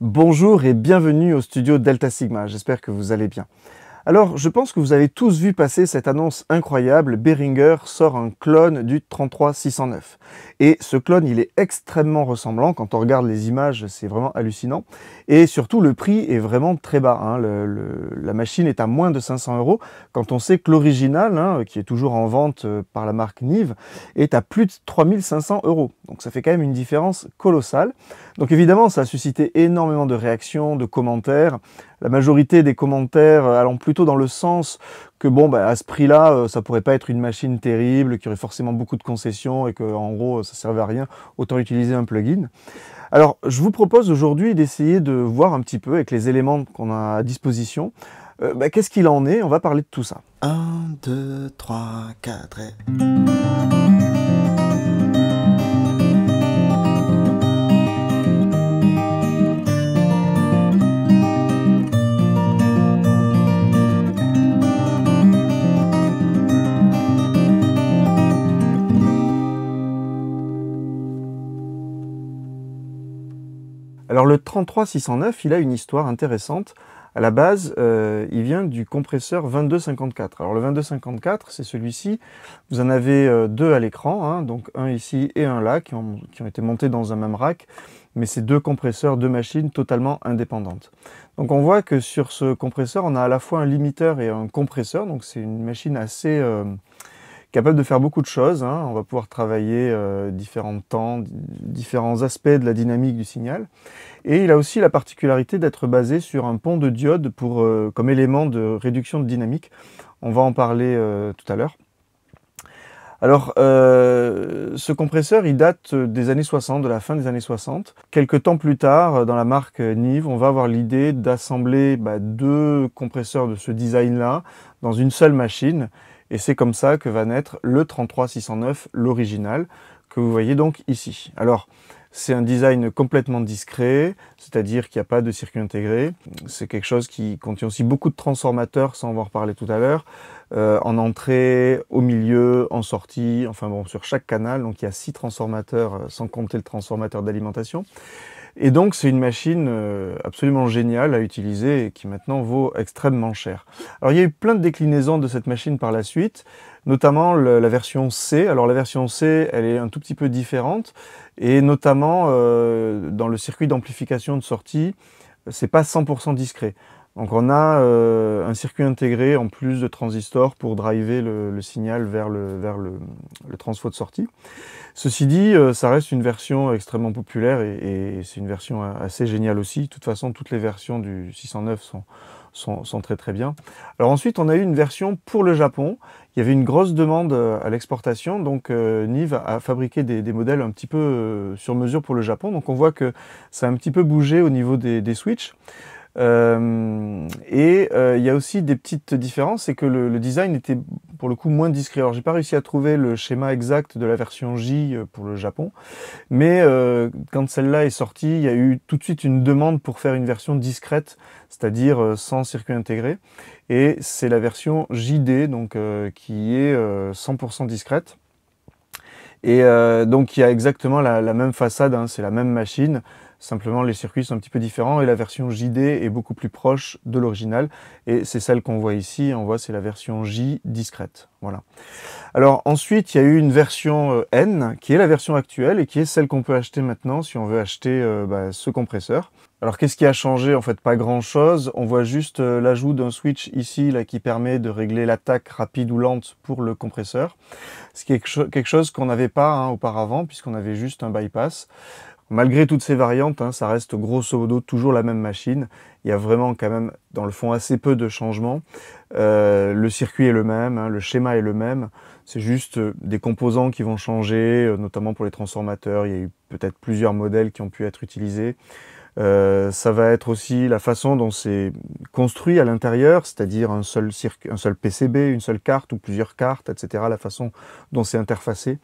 Bonjour et bienvenue au studio Delta Sigma, j'espère que vous allez bien. Alors, je pense que vous avez tous vu passer cette annonce incroyable, Behringer sort un clone du 33609. Et ce clone, il est extrêmement ressemblant, quand on regarde les images, c'est vraiment hallucinant. Et surtout, le prix est vraiment très bas, hein. La machine est à moins de 500 €, quand on sait que l'original, hein, qui est toujours en vente par la marque Nive, est à plus de 3500 €. Donc ça fait quand même une différence colossale. Donc évidemment, ça a suscité énormément de réactions, de commentaires. La majorité des commentaires allant plutôt dans le sens que bon, à ce prix-là, ça pourrait pas être une machine terrible, qu'il y aurait forcément beaucoup de concessions et qu'en gros, ça servait à rien, autant utiliser un plugin. Alors, je vous propose aujourd'hui d'essayer de voir un petit peu, avec les éléments qu'on a à disposition, qu'est-ce qu'il en est. On va parler de tout ça. 1, 2, 3, 4 et... Alors le 33609, il a une histoire intéressante. À la base, il vient du compresseur 2254. Alors le 2254, c'est celui-ci. Vous en avez deux à l'écran, hein, donc un ici et un là, qui ont été montés dans un même rack. Mais c'est deux compresseurs, deux machines totalement indépendantes. Donc on voit que sur ce compresseur, on a à la fois un limiteur et un compresseur. Donc c'est une machine assez... capable de faire beaucoup de choses, hein. On va pouvoir travailler différents temps, différents aspects de la dynamique du signal. Et il a aussi la particularité d'être basé sur un pont de diode comme élément de réduction de dynamique. On va en parler tout à l'heure. Alors, ce compresseur, il date des années 60, de la fin des années 60. Quelques temps plus tard, dans la marque Nive, on va avoir l'idée d'assembler deux compresseurs de ce design-là dans une seule machine. Et c'est comme ça que va naître le 33609, l'original, que vous voyez donc ici. Alors, c'est un design complètement discret, c'est-à-dire qu'il n'y a pas de circuit intégré. C'est quelque chose qui contient aussi beaucoup de transformateurs, ça on va en reparler tout à l'heure, en entrée, au milieu, en sortie, enfin bon, sur chaque canal. Donc il y a 6 transformateurs, sans compter le transformateur d'alimentation. Et donc c'est une machine absolument géniale à utiliser et qui maintenant vaut extrêmement cher. Alors il y a eu plein de déclinaisons de cette machine par la suite, notamment la version C. Alors la version C, elle est un tout petit peu différente, et notamment dans le circuit d'amplification de sortie, c'est pas 100% discret. Donc on a un circuit intégré en plus de transistors pour driver le signal vers le transfo de sortie. Ceci dit, ça reste une version extrêmement populaire et c'est une version assez géniale aussi. De toute façon, toutes les versions du 609 sont très très bien. Alors ensuite, on a eu une version pour le Japon. Il y avait une grosse demande à l'exportation, donc Nive a fabriqué des modèles un petit peu sur mesure pour le Japon. Donc on voit que ça a un petit peu bougé au niveau des switches. Il y a aussi des petites différences, c'est que le design était pour le coup moins discret. Alors j'ai pas réussi à trouver le schéma exact de la version J pour le Japon, mais quand celle-là est sortie, il y a eu tout de suite une demande pour faire une version discrète, c'est-à-dire sans circuit intégré, et c'est la version JD, donc qui est 100% discrète. Et donc il y a exactement la même façade, hein, c'est la même machine. Simplement, les circuits sont un petit peu différents et la version JD est beaucoup plus proche de l'original. Et c'est celle qu'on voit ici. On voit, c'est la version J discrète. Voilà. Alors ensuite, il y a eu une version N, qui est la version actuelle et qui est celle qu'on peut acheter maintenant si on veut acheter ce compresseur. Alors qu'est-ce qui a changé? En fait, pas grand-chose. On voit juste l'ajout d'un switch ici là, qui permet de régler l'attaque rapide ou lente pour le compresseur. Ce qui est quelque chose qu'on n'avait pas auparavant, puisqu'on avait juste un bypass. Malgré toutes ces variantes, hein, ça reste grosso modo toujours la même machine. Il y a vraiment quand même, dans le fond, assez peu de changements. Le circuit est le même, hein, le schéma est le même. C'est juste des composants qui vont changer, notamment pour les transformateurs. Il y a eu peut-être plusieurs modèles qui ont pu être utilisés. Ça va être aussi la façon dont c'est construit à l'intérieur, c'est-à-dire un seul PCB, une seule carte ou plusieurs cartes, etc. La façon dont c'est interfacé.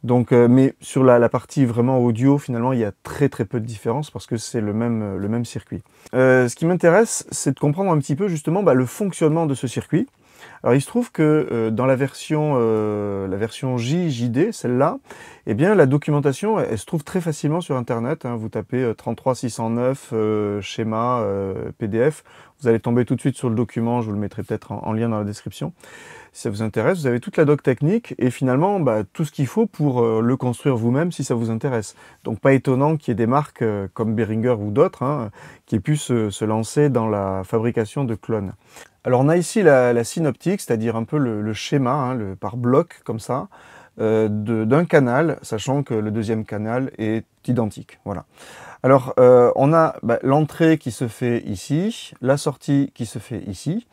Donc, mais sur la partie vraiment audio, finalement, il y a très très peu de différence parce que c'est le même circuit. Ce qui m'intéresse, c'est de comprendre un petit peu justement le fonctionnement de ce circuit. Alors il se trouve que dans la version J, JD, celle-là, eh bien la documentation, elle se trouve très facilement sur Internet, hein. Vous tapez 33609 schéma PDF, vous allez tomber tout de suite sur le document, je vous le mettrai peut-être en lien dans la description. Si ça vous intéresse, vous avez toute la doc technique et finalement tout ce qu'il faut pour le construire vous-même si ça vous intéresse. Donc pas étonnant qu'il y ait des marques comme Behringer ou d'autres hein, qui aient pu se lancer dans la fabrication de clones. Alors on a ici la synoptique, c'est-à-dire un peu le schéma, hein, par bloc comme ça, d'un canal, sachant que le deuxième canal est identique. Voilà. Alors on a l'entrée qui se fait ici, la sortie qui se fait ici.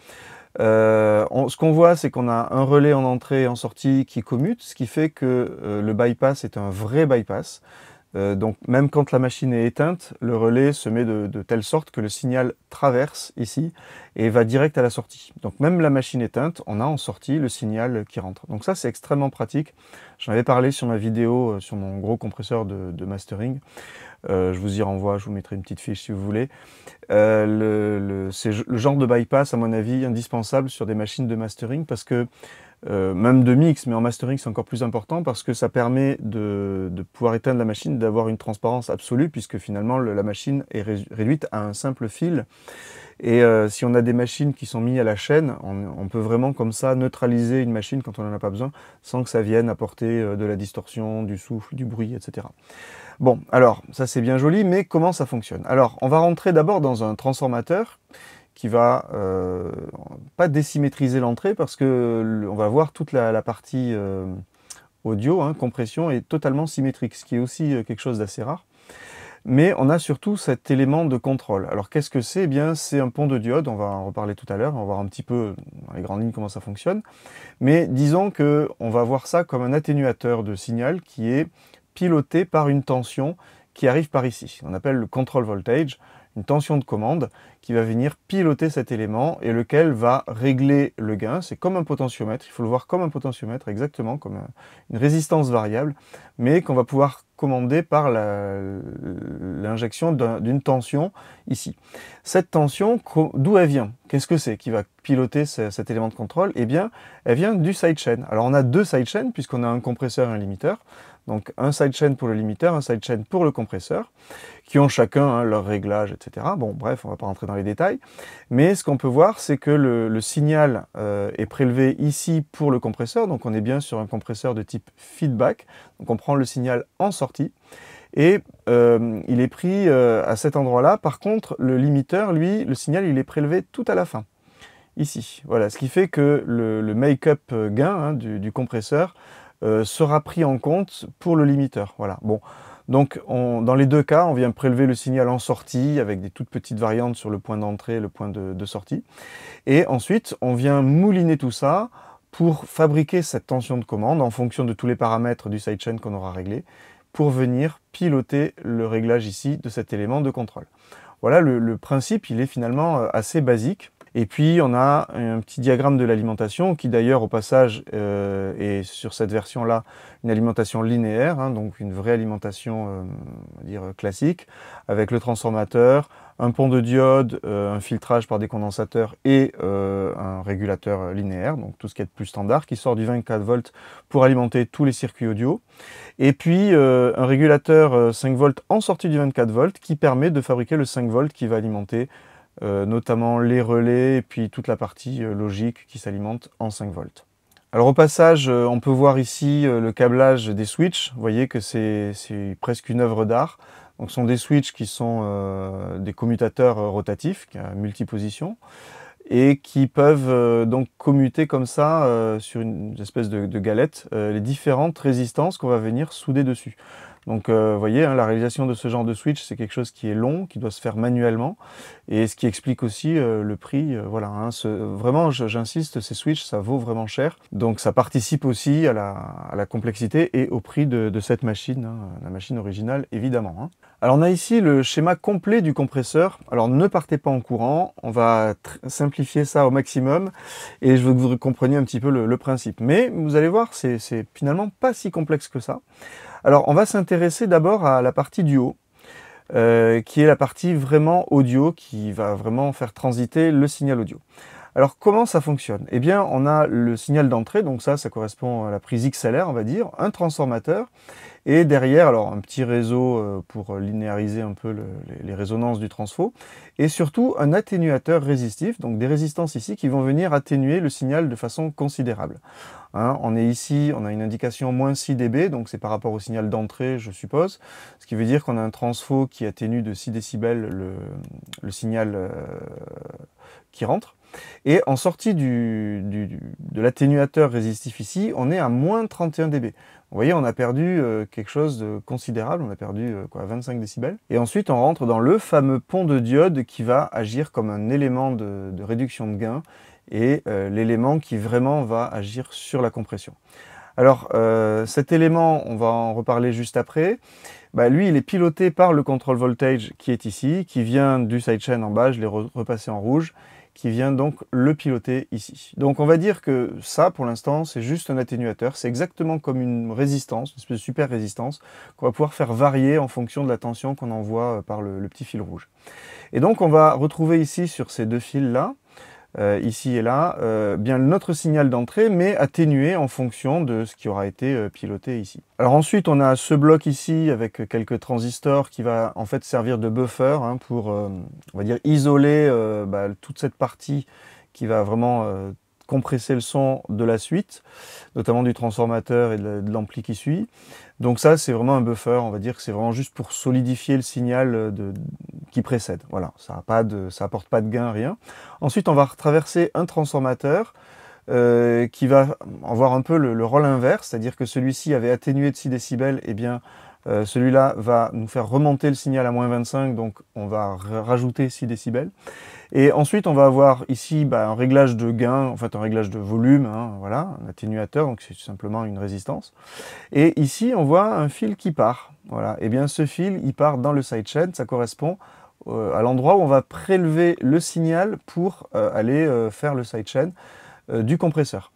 Ce qu'on voit, c'est qu'on a un relais en entrée et en sortie qui commute, ce qui fait que le bypass est un vrai bypass. Donc même quand la machine est éteinte, le relais se met de telle sorte que le signal traverse ici et va direct à la sortie. Donc même la machine éteinte, on a en sortie le signal qui rentre. Donc ça c'est extrêmement pratique. J'en avais parlé sur ma vidéo sur mon gros compresseur de mastering. Je vous y renvoie, je vous mettrai une petite fiche si vous voulez. C'est le genre de bypass, à mon avis, indispensable sur des machines de mastering parce que, même de mix, mais en mastering c'est encore plus important parce que ça permet de pouvoir éteindre la machine, d'avoir une transparence absolue puisque finalement la machine est réduite à un simple fil. Et si on a des machines qui sont mises à la chaîne, on peut vraiment comme ça neutraliser une machine quand on n'en a pas besoin sans que ça vienne apporter de la distorsion, du souffle, du bruit, etc. Bon, alors, ça c'est bien joli, mais comment ça fonctionne? Alors, on va rentrer d'abord dans un transformateur qui va pas désymétriser l'entrée parce que on va voir toute la partie audio, hein, compression, est totalement symétrique, ce qui est aussi quelque chose d'assez rare. Mais on a surtout cet élément de contrôle. Alors qu'est-ce que c'est? Eh bien, c'est un pont de diode, on va en reparler tout à l'heure, on va voir un petit peu dans les grandes lignes comment ça fonctionne. Mais disons qu'on va voir ça comme un atténuateur de signal qui est piloté par une tension qui arrive par ici. On appelle le control voltage, une tension de commande qui va venir piloter cet élément et lequel va régler le gain. C'est comme un potentiomètre, il faut le voir comme un potentiomètre, exactement comme une résistance variable, mais qu'on va pouvoir commander par l'injection d'une tension ici. Cette tension, d'où elle vient? Qu'est-ce que c'est qui va piloter cet élément de contrôle? Eh bien, elle vient du sidechain. Alors on a deux sidechains puisqu'on a un compresseur et un limiteur. Donc un sidechain pour le limiteur, un sidechain pour le compresseur, qui ont chacun hein, leur réglage, etc. Bon, bref, on ne va pas rentrer dans les détails. Mais ce qu'on peut voir, c'est que le signal est prélevé ici pour le compresseur. Donc on est bien sur un compresseur de type feedback. Donc on prend le signal en sortie. Et il est pris à cet endroit-là. Par contre, le limiteur, lui, le signal, il est prélevé tout à la fin. Ici. Voilà, ce qui fait que le make-up gain hein, du compresseur sera pris en compte pour le limiteur. Voilà. Bon. Donc dans les deux cas, on vient prélever le signal en sortie avec des toutes petites variantes sur le point d'entrée et le point de sortie. Et ensuite, on vient mouliner tout ça pour fabriquer cette tension de commande en fonction de tous les paramètres du sidechain qu'on aura réglé pour venir piloter le réglage ici de cet élément de contrôle. Voilà, le principe, il est finalement assez basique. Et puis on a un petit diagramme de l'alimentation qui d'ailleurs au passage est sur cette version-là une alimentation linéaire, hein, donc une vraie alimentation on va dire classique, avec le transformateur, un pont de diode, un filtrage par des condensateurs et un régulateur linéaire, donc tout ce qui est de plus standard, qui sort du 24 volts pour alimenter tous les circuits audio. Et puis un régulateur 5 volts en sortie du 24 volts qui permet de fabriquer le 5 volts qui va alimenter notamment les relais et puis toute la partie logique qui s'alimente en 5 volts. Alors au passage, on peut voir ici le câblage des switches. Vous voyez que c'est presque une œuvre d'art. Donc ce sont des switches qui sont des commutateurs rotatifs, qui ont multiposition, et qui peuvent donc commuter comme ça sur une espèce de galette les différentes résistances qu'on va venir souder dessus. Donc vous voyez, hein, la réalisation de ce genre de switch, c'est quelque chose qui est long, qui doit se faire manuellement, et ce qui explique aussi le prix. Voilà, hein, vraiment, j'insiste, ces switches, ça vaut vraiment cher. Donc ça participe aussi à la complexité et au prix de cette machine, hein, la machine originale évidemment. Hein. Alors on a ici le schéma complet du compresseur. Alors ne partez pas en courant, on va simplifier ça au maximum, et je veux que vous compreniez un petit peu le principe. Mais vous allez voir, c'est finalement pas si complexe que ça. Alors on va s'intéresser d'abord à la partie du haut, qui est la partie vraiment audio, qui va vraiment faire transiter le signal audio. Alors comment ça fonctionne? Eh bien on a le signal d'entrée, donc ça correspond à la prise XLR on va dire, un transformateur, et derrière alors un petit réseau pour linéariser un peu les résonances du transfo, et surtout un atténuateur résistif, donc des résistances ici qui vont venir atténuer le signal de façon considérable. Hein, on est ici, on a une indication moins 6 dB, donc c'est par rapport au signal d'entrée je suppose, ce qui veut dire qu'on a un transfo qui atténue de 6 décibels le signal qui rentre. Et en sortie de l'atténuateur résistif ici, on est à moins 31 dB. Vous voyez, on a perdu quelque chose de considérable, on a perdu 25 décibels. Et ensuite, on rentre dans le fameux pont de diode qui va agir comme un élément de réduction de gain et l'élément qui vraiment va agir sur la compression. Alors, cet élément, on va en reparler juste après. Bah, lui, il est piloté par le contrôle voltage qui est ici, qui vient du sidechain en bas, je l'ai repassé en rouge, qui vient donc le piloter ici. Donc on va dire que ça, pour l'instant, c'est juste un atténuateur. C'est exactement comme une résistance, une espèce de super résistance, qu'on va pouvoir faire varier en fonction de la tension qu'on envoie par le petit fil rouge. Et donc on va retrouver ici, sur ces deux fils-là, ici et là, bien notre signal d'entrée, mais atténué en fonction de ce qui aura été piloté ici. Alors ensuite, on a ce bloc ici avec quelques transistors qui va en fait servir de buffer hein, pour, on va dire, isoler toute cette partie qui va vraiment compresser le son de la suite, notamment du transformateur et de l'ampli qui suit. Donc ça, c'est vraiment un buffer, on va dire que c'est vraiment juste pour solidifier le signal qui précède. Voilà, ça apporte pas de gain, rien. Ensuite, on va traverser un transformateur qui va avoir un peu le rôle inverse, c'est-à-dire que celui-ci avait atténué de 6 décibels, et bien celui-là va nous faire remonter le signal à moins 25, donc on va rajouter 6 décibels. Et ensuite, on va avoir ici un réglage de gain, en fait un réglage de volume, hein, voilà, un atténuateur, donc c'est tout simplement une résistance. Et ici, on voit un fil qui part. Voilà. Et bien ce fil, il part dans le sidechain, ça correspond à l'endroit où on va prélever le signal pour aller faire le sidechain du compresseur.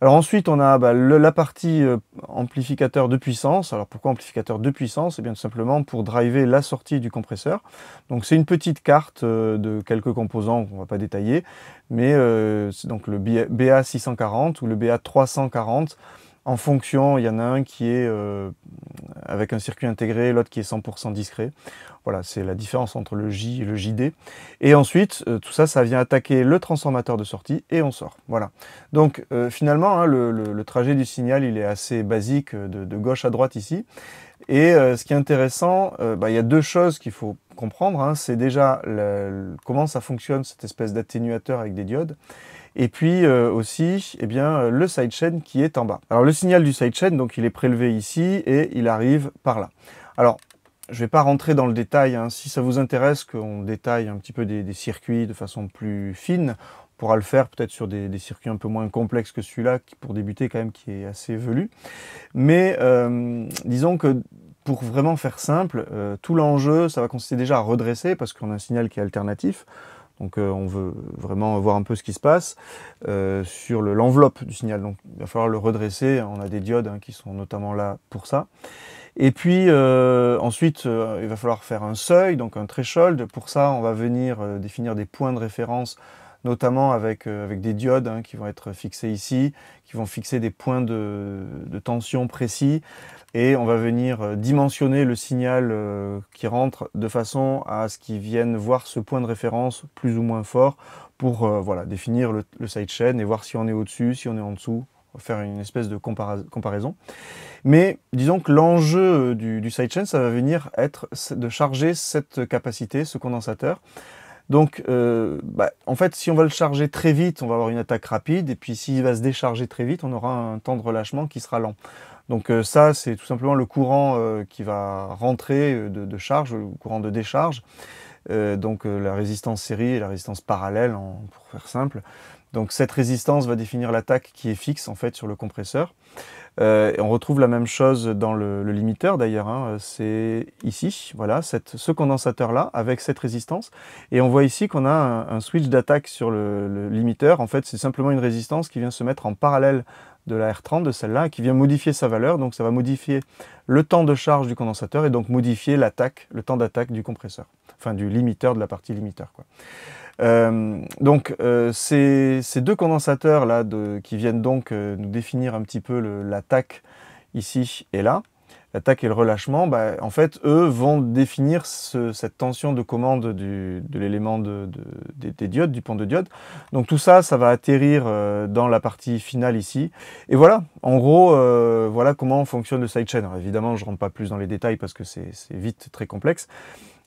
Alors ensuite, on a la partie amplificateur de puissance. Alors pourquoi amplificateur de puissance? Eh bien tout simplement pour driver la sortie du compresseur. Donc c'est une petite carte de quelques composants qu'on ne va pas détailler, mais c'est donc le BA640 ou le BA340. En fonction, il y en a un qui est avec un circuit intégré, l'autre qui est 100% discret. Voilà, c'est la différence entre le J et le JD. Et ensuite, tout ça, ça vient attaquer le transformateur de sortie et on sort. Voilà. Donc finalement, hein, le trajet du signal, il est assez basique de gauche à droite ici. Et ce qui est intéressant, il y a deux choses qu'il faut comprendre. Hein. C'est déjà comment ça fonctionne, cette espèce d'atténuateur avec des diodes. Et puis aussi, eh bien, le sidechain qui est en bas. Alors le signal du sidechain, donc il est prélevé ici et il arrive par là. Alors, je ne vais pas rentrer dans le détail, hein. Si ça vous intéresse qu'on détaille un petit peu des circuits de façon plus fine, on pourra le faire peut-être sur des circuits un peu moins complexes que celui-là, pour débuter quand même, qui est assez velu. Mais disons que pour vraiment faire simple, tout l'enjeu, ça va consister déjà à redresser, parce qu'on a un signal qui est alternatif. Donc on veut vraiment voir un peu ce qui se passe sur l'enveloppe du signal. Donc il va falloir le redresser. On a des diodes hein, qui sont notamment là pour ça. Et puis ensuite, il va falloir faire un seuil, donc un threshold. Pour ça, on va venir définir des points de référence, notamment avec des diodes hein, qui vont être fixés ici, qui vont fixer des points de tension précis. Et on va venir dimensionner le signal qui rentre de façon à ce qu'il vienne voir ce point de référence plus ou moins fort pour voilà, définir le sidechain et voir si on est au-dessus, si on est en dessous, faire une espèce de comparaison. Mais disons que l'enjeu du sidechain, ça va venir être de charger cette capacité, ce condensateur. Donc, en fait, si on va le charger très vite, on va avoir une attaque rapide, et puis s'il va se décharger très vite, on aura un temps de relâchement qui sera lent. Donc ça, c'est tout simplement le courant qui va rentrer de charge, le courant de décharge, donc la résistance série et la résistance parallèle, pour faire simple. Donc cette résistance va définir l'attaque qui est fixe en fait sur le compresseur. Et on retrouve la même chose dans le limiteur d'ailleurs, hein, c'est ici, voilà, ce condensateur-là avec cette résistance. Et on voit ici qu'on a un switch d'attaque sur le limiteur. En fait, c'est simplement une résistance qui vient se mettre en parallèle de la R30, de celle-là, qui vient modifier sa valeur. Donc ça va modifier le temps de charge du condensateur et donc modifier l'attaque, le temps d'attaque du compresseur, enfin du limiteur, de la partie limiteur, quoi. Ces deux condensateurs là qui viennent donc nous définir un petit peu l'attaque ici et là, l'attaque et le relâchement, en fait, eux vont définir cette tension de commande de l'élément des diodes, du pont de diode. Donc tout ça, ça va atterrir dans la partie finale ici. Et voilà, en gros, voilà comment fonctionne le sidechain. Alors évidemment, je ne rentre pas plus dans les détails parce que c'est vite très complexe.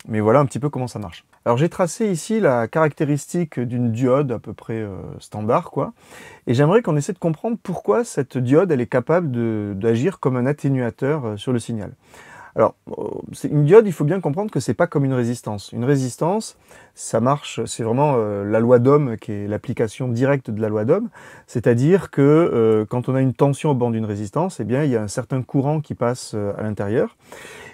Mais voilà un petit peu comment ça marche. Alors j'ai tracé ici la caractéristique d'une diode à peu près standard, quoi. Et j'aimerais qu'on essaie de comprendre pourquoi cette diode elle est capable d'agir comme un atténuateur sur le signal. Alors, une diode, il faut bien comprendre que c'est pas comme une résistance. Une résistance, ça marche, c'est vraiment la loi d'Ohm qui est l'application directe de la loi d'Ohm. C'est-à-dire que quand on a une tension au bord d'une résistance, eh bien, il y a un certain courant qui passe à l'intérieur.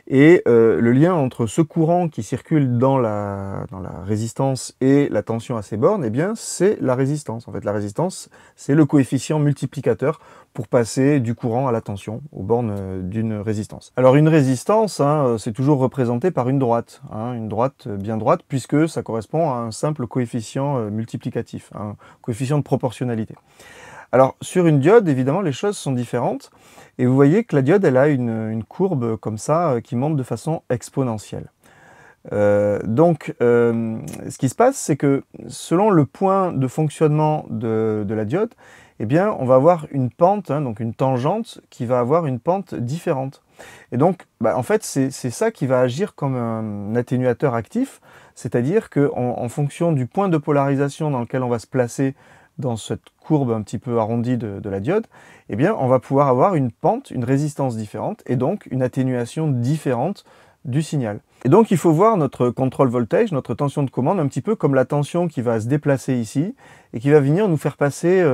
Et le lien entre ce courant qui circule dans la résistance et la tension à ces bornes, eh bien, c'est la résistance. En fait, la résistance, c'est le coefficient multiplicateur pour passer du courant à la tension aux bornes d'une résistance. Alors une résistance, c'est toujours représenté par une droite bien droite, puisque ça correspond à un simple coefficient multiplicatif, un coefficient de proportionnalité. Alors sur une diode, évidemment, les choses sont différentes. Et vous voyez que la diode, elle a une courbe comme ça qui monte de façon exponentielle. Ce qui se passe, c'est que selon le point de fonctionnement de la diode, eh bien, on va avoir une pente, donc une tangente, qui va avoir une pente différente. Et donc, en fait, c'est ça qui va agir comme un atténuateur actif, c'est-à-dire qu'en fonction du point de polarisation dans lequel on va se placer dans cette courbe un petit peu arrondie de la diode, eh bien, on va pouvoir avoir une pente, une résistance différente, et donc une atténuation différente du signal. Et donc il faut voir notre contrôle voltage, notre tension de commande, un petit peu comme la tension qui va se déplacer ici, et qui va venir nous faire passer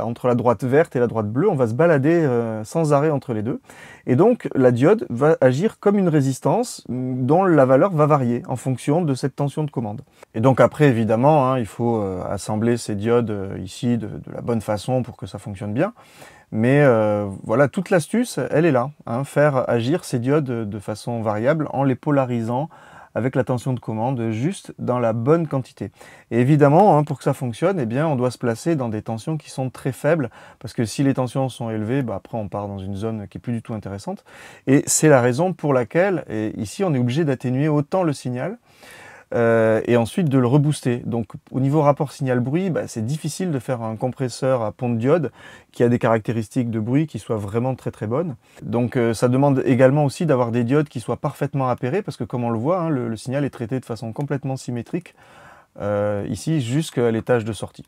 entre la droite verte et la droite bleue, on va se balader sans arrêt entre les deux. Et donc la diode va agir comme une résistance dont la valeur va varier en fonction de cette tension de commande. Et donc après évidemment, il faut assembler ces diodes ici de la bonne façon pour que ça fonctionne bien. Mais voilà, toute l'astuce, elle est là, faire agir ces diodes de façon variable en les polarisant avec la tension de commande juste dans la bonne quantité. Et évidemment, pour que ça fonctionne, eh bien, on doit se placer dans des tensions qui sont très faibles, parce que si les tensions sont élevées, après on part dans une zone qui est plus du tout intéressante. Et c'est la raison pour laquelle, ici, on est obligé d'atténuer autant le signal, et ensuite de le rebooster. Donc au niveau rapport signal-bruit, c'est difficile de faire un compresseur à pont de diode qui a des caractéristiques de bruit qui soient vraiment très très bonnes. Donc ça demande également aussi d'avoir des diodes qui soient parfaitement appairées, parce que comme on le voit, le signal est traité de façon complètement symétrique, ici jusqu'à l'étage de sortie,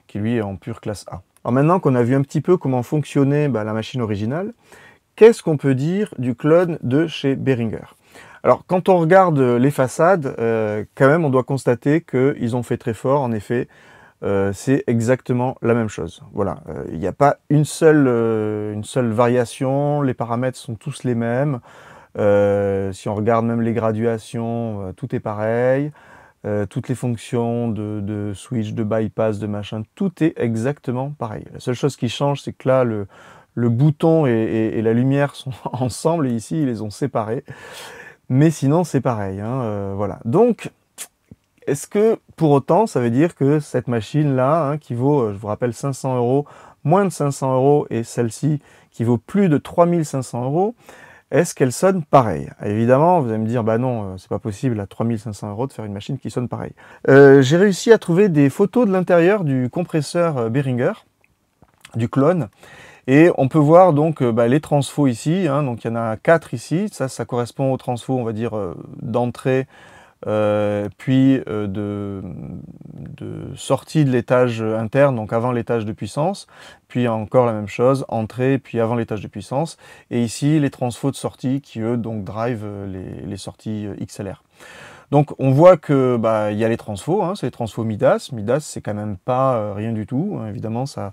qui lui est en pure classe A. Alors maintenant qu'on a vu un petit peu comment fonctionnait la machine originale, qu'est-ce qu'on peut dire du clone de chez Behringer ? Alors, quand on regarde les façades, quand même, on doit constater qu'ils ont fait très fort. En effet, c'est exactement la même chose. Voilà, il n'y a pas une seule variation. Les paramètres sont tous les mêmes. Si on regarde même les graduations, tout est pareil. Toutes les fonctions de switch, de bypass, de machin, tout est exactement pareil. La seule chose qui change, c'est que là, le bouton et la lumière sont ensemble, et ici, ils les ont séparés. Mais sinon, c'est pareil. Voilà. Donc, est-ce que pour autant, ça veut dire que cette machine-là, qui vaut, je vous rappelle, 500 €, moins de 500 €, et celle-ci qui vaut plus de 3500 €, est-ce qu'elle sonne pareil? Évidemment, vous allez me dire, non, c'est pas possible à 3500 € de faire une machine qui sonne pareil. J'ai réussi à trouver des photos de l'intérieur du compresseur Behringer, du clone. Et on peut voir donc les transfos ici, donc il y en a 4 ici, ça correspond aux transfos, on va dire, d'entrée, puis de sortie de l'étage interne, donc avant l'étage de puissance, puis encore la même chose, entrée, puis avant l'étage de puissance, et ici les transfos de sortie qui eux donc drive les sorties XLR. Donc on voit que il y a les transfos, c'est les transfos Midas. Midas c'est quand même pas rien du tout, évidemment ça.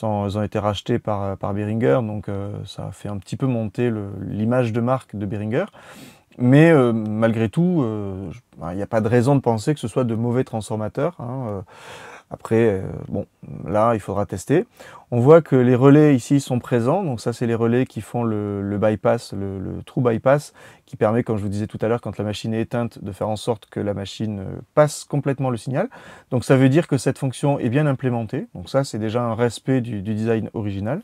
Ils ont été rachetés par Behringer, donc ça a fait un petit peu monter l'image de marque de Behringer. Mais malgré tout, il n'y a pas de raison de penser que ce soit de mauvais transformateurs. Après, bon, là, il faudra tester. On voit que les relais ici sont présents. Donc ça, c'est les relais qui font le bypass, le true bypass, qui permet, comme je vous disais tout à l'heure, quand la machine est éteinte, de faire en sorte que la machine passe complètement le signal. Donc ça veut dire que cette fonction est bien implémentée. Donc ça, c'est déjà un respect du design original.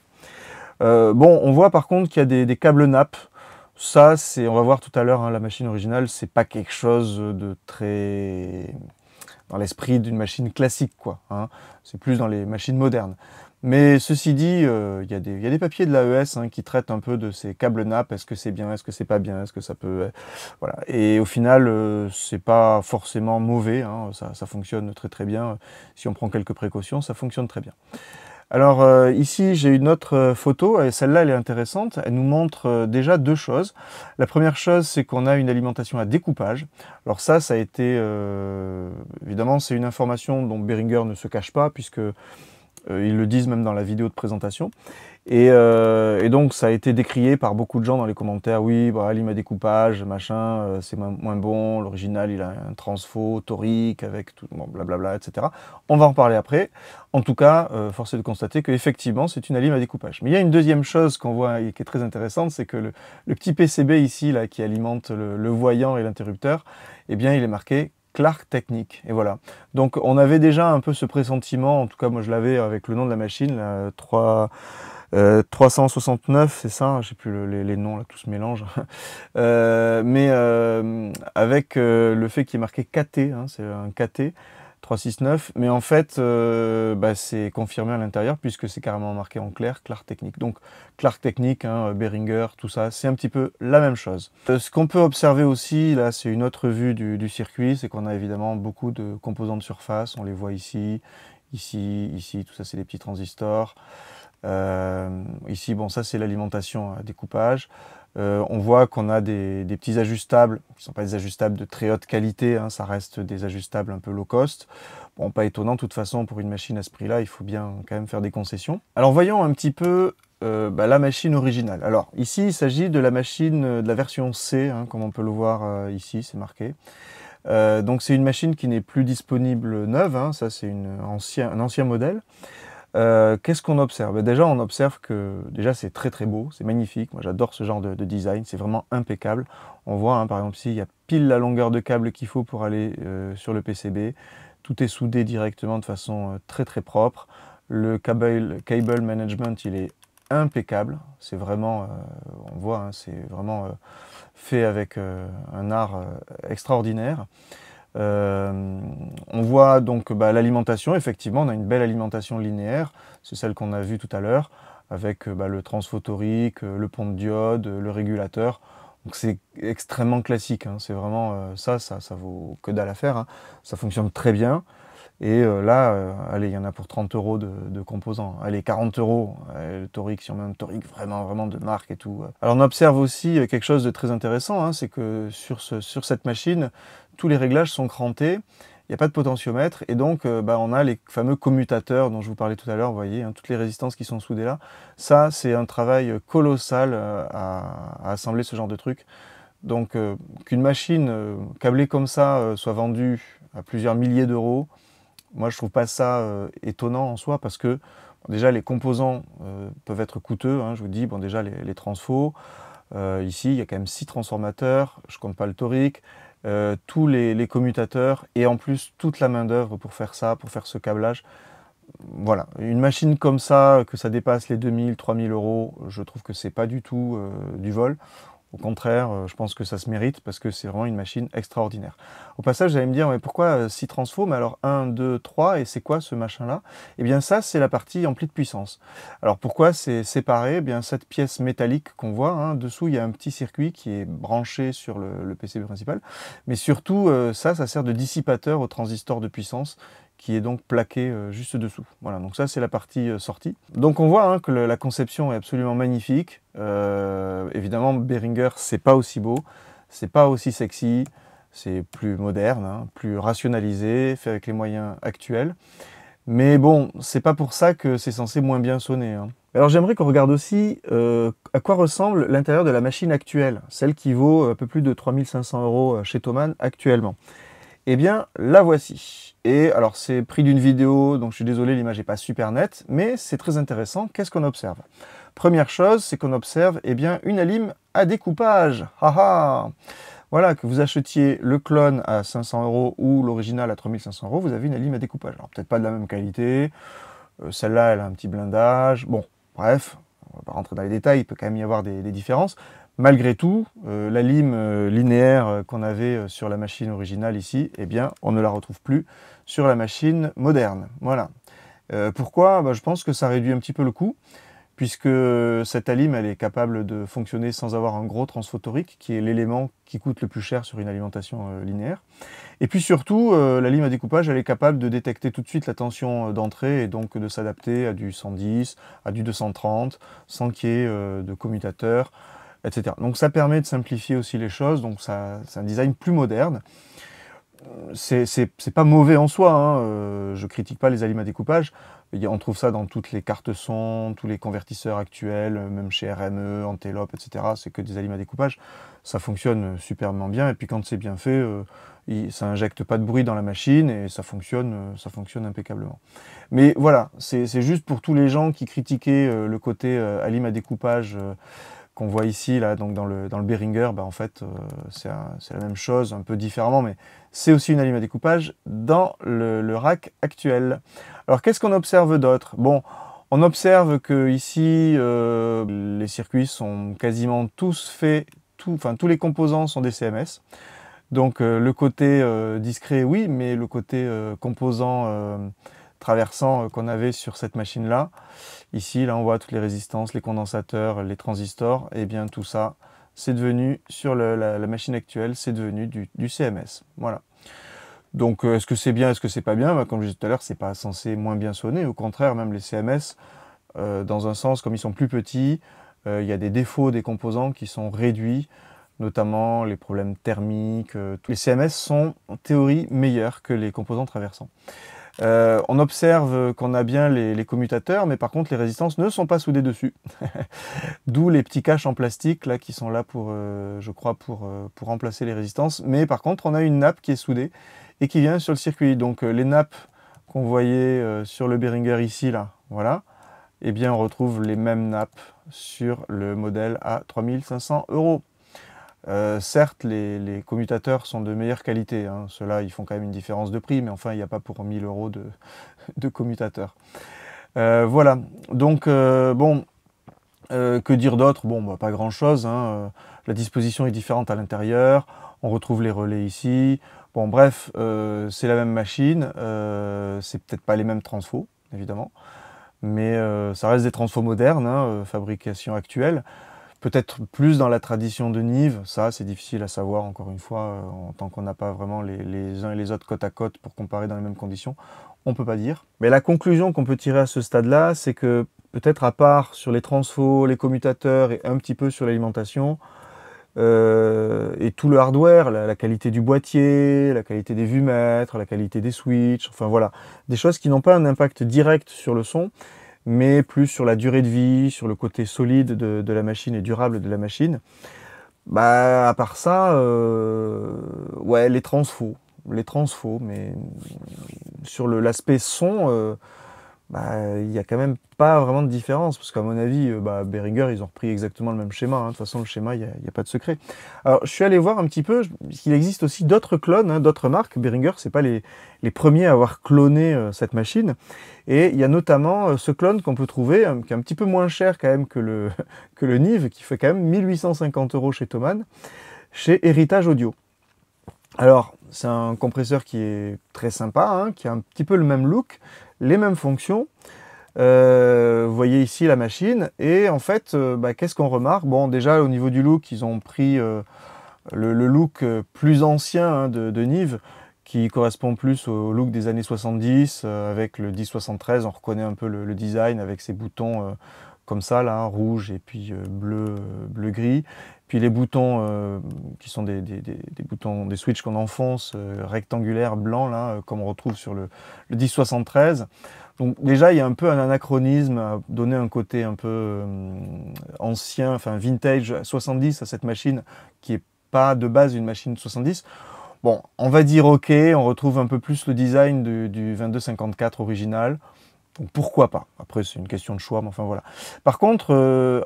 Bon, on voit par contre qu'il y a des câbles nappes. Ça, c'est, on va voir tout à l'heure, hein, la machine originale, c'est pas quelque chose de très dans l'esprit d'une machine classique, quoi. Hein. C'est plus dans les machines modernes. Mais ceci dit, il y a des papiers de l'AES hein, qui traitent un peu de ces câbles nappes. Est-ce que c'est bien, est-ce que c'est pas bien, est-ce que ça peut... voilà. Et au final, c'est pas forcément mauvais. Hein, ça fonctionne très très bien. Si on prend quelques précautions, ça fonctionne très bien. Alors ici, j'ai une autre photo, et celle-là, elle est intéressante. Elle nous montre déjà deux choses. La première chose, c'est qu'on a une alimentation à découpage. Alors ça a été... évidemment, c'est une information dont Behringer ne se cache pas, puisque ils le disent même dans la vidéo de présentation. Et donc, ça a été décrié par beaucoup de gens dans les commentaires. Oui, bah, Alim à découpage, machin, c'est moins bon. L'original, il a un transfo torique avec tout, bon, blablabla, etc. On va en parler après. En tout cas, force est de constater qu'effectivement, c'est une Alim à découpage. Mais il y a une deuxième chose qu'on voit et qui est très intéressante, c'est que le petit PCB ici, là, qui alimente le voyant et l'interrupteur, eh bien, il est marqué Clark Technique, et voilà. Donc on avait déjà un peu ce pressentiment, en tout cas moi je l'avais avec le nom de la machine, la 369, c'est ça, je sais plus les noms, là tout se mélange. Mais avec le fait qu'il est marqué KT, hein, c'est un KT 369, mais en fait bah, c'est confirmé à l'intérieur puisque c'est carrément marqué en clair, Clark Technique. Donc Clark Technique, hein, Behringer, tout ça, c'est un petit peu la même chose. Ce qu'on peut observer aussi, là c'est une autre vue du circuit, c'est qu'on a évidemment beaucoup de composants de surface, on les voit ici, ici, tout ça c'est des petits transistors. Ici, bon, ça c'est l'alimentation à découpage. On voit qu'on a des petits ajustables, qui ne sont pas des ajustables de très haute qualité, hein, ça reste des ajustables un peu low cost. Bon, pas étonnant, de toute façon, pour une machine à ce prix-là, il faut bien quand même faire des concessions. Alors voyons un petit peu bah, la machine originale. Alors ici, il s'agit de la machine de la version C, hein, comme on peut le voir ici, c'est marqué. Donc c'est une machine qui n'est plus disponible neuve, hein, ça c'est un ancien modèle. Qu'est-ce qu'on observe? Déjà, on observe que déjà c'est très très beau, c'est magnifique. Moi, j'adore ce genre de design, c'est vraiment impeccable. On voit, hein, par exemple, ici, il y a pile la longueur de câble qu'il faut pour aller sur le PCB. Tout est soudé directement de façon très très propre. Le cable management, il est impeccable. C'est vraiment, on voit, hein, c'est vraiment fait avec un art extraordinaire. On voit donc bah, l'alimentation, effectivement, on a une belle alimentation linéaire, c'est celle qu'on a vue tout à l'heure, avec bah, le transphotonique, le pont de diode, le régulateur. Donc c'est extrêmement classique, hein. C'est vraiment ça vaut que dalle à faire, hein. Ça fonctionne très bien. Et là, allez, il y en a pour 30 € de composants. Allez, 40 €, le torique, si on met un torique vraiment de marque et tout. Alors on observe aussi quelque chose de très intéressant, hein, c'est que sur cette machine, tous les réglages sont crantés, il n'y a pas de potentiomètre, et donc bah, on a les fameux commutateurs dont je vous parlais tout à l'heure, vous voyez, hein, toutes les résistances qui sont soudées là. Ça, c'est un travail colossal à assembler ce genre de truc. Donc qu'une machine câblée comme ça soit vendue à plusieurs milliers d'euros, moi, je trouve pas ça étonnant en soi parce que bon, déjà les composants peuvent être coûteux. Hein, je vous dis, bon déjà les transfos. Ici, il y a quand même 6 transformateurs. Je compte pas le torique. Tous les commutateurs et en plus toute la main d'œuvre pour faire ça, pour faire ce câblage. Voilà, une machine comme ça, que ça dépasse les 2000, 3000 €, je trouve que c'est pas du tout du vol. Au contraire, je pense que ça se mérite parce que c'est vraiment une machine extraordinaire. Au passage, vous allez me dire, mais pourquoi 6 transfos? Mais alors 1, 2, 3, et c'est quoi ce machin-là? Eh bien ça, c'est la partie ampli de puissance. Alors pourquoi c'est séparé? Eh bien cette pièce métallique qu'on voit, hein, dessous, il y a un petit circuit qui est branché sur le PCB principal. Mais surtout, ça sert de dissipateur au transistor de puissance qui est donc plaqué juste dessous. Voilà, donc ça c'est la partie sortie. Donc on voit hein, que la conception est absolument magnifique. Évidemment, Behringer, c'est pas aussi beau, c'est pas aussi sexy, c'est plus moderne, hein, plus rationalisé, fait avec les moyens actuels. Mais bon, c'est pas pour ça que c'est censé moins bien sonner, hein. Alors j'aimerais qu'on regarde aussi à quoi ressemble l'intérieur de la machine actuelle, celle qui vaut un peu plus de 3500 € chez Thomann actuellement. Eh bien, la voici. Et alors, c'est pris d'une vidéo, donc je suis désolé, l'image n'est pas super nette, mais c'est très intéressant. Qu'est-ce qu'on observe? Première chose, c'est qu'on observe eh bien, une alim à découpage. Haha. Voilà, que vous achetiez le clone à 500 € ou l'original à 3500 €, vous avez une alim à découpage. Alors, peut-être pas de la même qualité. Celle-là, elle a un petit blindage. Bon, bref, on va pas rentrer dans les détails, il peut quand même y avoir des différences. Malgré tout, la lime linéaire qu'on avait sur la machine originale ici, eh bien, on ne la retrouve plus sur la machine moderne. Voilà. Pourquoi? Je pense que ça réduit un petit peu le coût, puisque cette alim, elle est capable de fonctionner sans avoir un gros transphotorique, qui est l'élément qui coûte le plus cher sur une alimentation linéaire. Et puis surtout, la lime à découpage, elle est capable de détecter tout de suite la tension d'entrée et donc de s'adapter à du 110, à du 230, sans qu'il y ait de commutateur, etc. Donc ça permet de simplifier aussi les choses, donc c'est un design plus moderne. C'est pas mauvais en soi, hein, je critique pas les alims à découpage, on trouve ça dans toutes les cartes son, tous les convertisseurs actuels, même chez RME, Antelope, etc. C'est que des alims à découpage, ça fonctionne superbement bien, et puis quand c'est bien fait, ça injecte pas de bruit dans la machine, et ça fonctionne impeccablement. Mais voilà, c'est juste pour tous les gens qui critiquaient le côté alim à découpage, qu'on voit ici, là, donc dans le Behringer, en fait, c'est la même chose, un peu différemment, mais c'est aussi une alim à découpage dans le rack actuel. Alors, qu'est-ce qu'on observe d'autre? Bon, on observe que ici, les circuits sont quasiment tous faits, tous les composants sont des CMS. Donc, le côté discret, oui, mais le côté composant traversant qu'on avait sur cette machine-là, ici, là, on voit toutes les résistances, les condensateurs, les transistors, et bien tout ça, c'est devenu, sur la machine actuelle, c'est devenu du CMS. Voilà. Donc, est-ce que c'est bien, est-ce que c'est pas bien? Comme je disais tout à l'heure, c'est pas censé moins bien sonner. Au contraire, même les CMS, dans un sens, comme ils sont plus petits, il y a des défauts des composants qui sont réduits, notamment les problèmes thermiques. Les CMS sont, en théorie, meilleurs que les composants traversants. On observe qu'on a bien les commutateurs, mais par contre les résistances ne sont pas soudées dessus. D'où les petits caches en plastique là, qui sont là pour, je crois, pour remplacer les résistances. Mais par contre, on a une nappe qui est soudée et qui vient sur le circuit. Donc les nappes qu'on voyait sur le Behringer ici, là, voilà, eh bien on retrouve les mêmes nappes sur le modèle à 3500 €. Certes, les commutateurs sont de meilleure qualité, hein. Ceux-là, ils font quand même une différence de prix, mais enfin, il n'y a pas pour 1000 € de commutateurs. Voilà, donc, bon, que dire d'autre? Bon, pas grand-chose, hein. La disposition est différente à l'intérieur, on retrouve les relais ici. Bon, bref, c'est la même machine, c'est peut-être pas les mêmes transfos, évidemment, mais ça reste des transfos modernes, hein, fabrication actuelle. Peut-être plus dans la tradition de Nive, ça c'est difficile à savoir encore une fois, tant qu'on n'a pas vraiment les uns et les autres côte à côte pour comparer dans les mêmes conditions, on ne peut pas dire. Mais la conclusion qu'on peut tirer à ce stade-là, c'est que peut-être à part sur les transfos, les commutateurs et un petit peu sur l'alimentation, et tout le hardware, la qualité du boîtier, la qualité des vues-mètres, la qualité des switches, enfin voilà, des choses qui n'ont pas un impact direct sur le son, mais plus sur la durée de vie, sur le côté solide de la machine et durable de la machine. À part ça, ouais, les transfos, mais sur l'aspect son, il n'y a quand même pas vraiment de différence, parce qu'à mon avis, Behringer, ils ont repris exactement le même schéma, hein. De toute façon, le schéma, il n'y a pas de secret. Alors, je suis allé voir un petit peu, qu'il existe aussi d'autres clones, hein, d'autres marques. Behringer, c'est pas les premiers à avoir cloné cette machine. Et il y a notamment ce clone qu'on peut trouver, qui est un petit peu moins cher quand même que le Nive, qui fait quand même 1850 € chez Thomann, chez Héritage Audio. Alors, c'est un compresseur qui est très sympa, hein, qui a un petit peu le même look, les mêmes fonctions. Vous voyez ici la machine, et en fait, qu'est-ce qu'on remarque? Bon, déjà au niveau du look, ils ont pris le look plus ancien, hein, de Nive, qui correspond plus au look des années 70, avec le 1073, on reconnaît un peu le design avec ces boutons comme ça, là, hein, rouge et puis bleu-gris. Puis les boutons qui sont des boutons, des switches qu'on enfonce, rectangulaires, blancs, là, comme on retrouve sur le 1073. Donc déjà, il y a un peu un anachronisme à donner un côté un peu ancien, enfin vintage 70 à cette machine, qui n'est pas de base une machine 70. Bon, on va dire ok, on retrouve un peu plus le design du 2254 original. Donc pourquoi pas? Après, c'est une question de choix, mais enfin voilà. Par contre,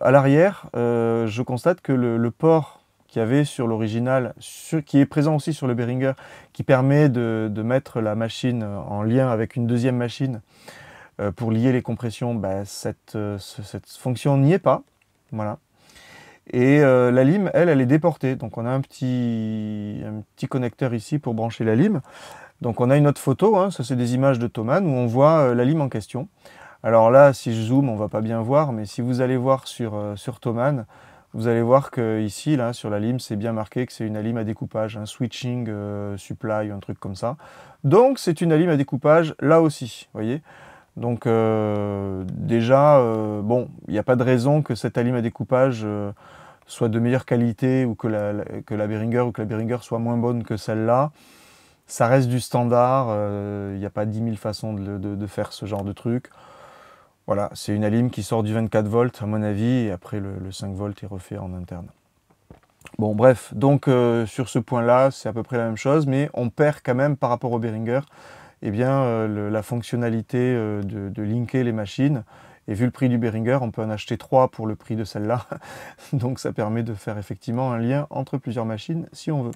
à l'arrière, je constate que le port qu'il y avait sur l'original, qui est présent aussi sur le Behringer, qui permet de mettre la machine en lien avec une deuxième machine pour lier les compressions, bah, cette fonction n'y est pas. Voilà. Et la lime, elle est déportée. Donc on a un petit connecteur ici pour brancher la lime. Donc on a une autre photo, hein, ça c'est des images de Thomann où on voit la lime en question. Alors là, si je zoome, on va pas bien voir, mais si vous allez voir sur Thomann, vous allez voir que ici, là, sur la lime, c'est bien marqué que c'est une lime à découpage, un switching supply, un truc comme ça. Donc c'est une lime à découpage là aussi, vous voyez. Donc déjà, bon, il n'y a pas de raison que cette lime à découpage soit de meilleure qualité ou que la Behringer ou que la Behringer soit moins bonne que celle-là. Ça reste du standard, il n'y a pas 10 000 façons de faire ce genre de truc. Voilà, c'est une lime qui sort du 24 volts à mon avis, et après le 5 volts est refait en interne. Bon bref, donc sur ce point-là, c'est à peu près la même chose, mais on perd quand même par rapport au Behringer, eh bien, la fonctionnalité de linker les machines. Et vu le prix du Behringer, on peut en acheter 3 pour le prix de celle-là. Donc ça permet de faire effectivement un lien entre plusieurs machines si on veut.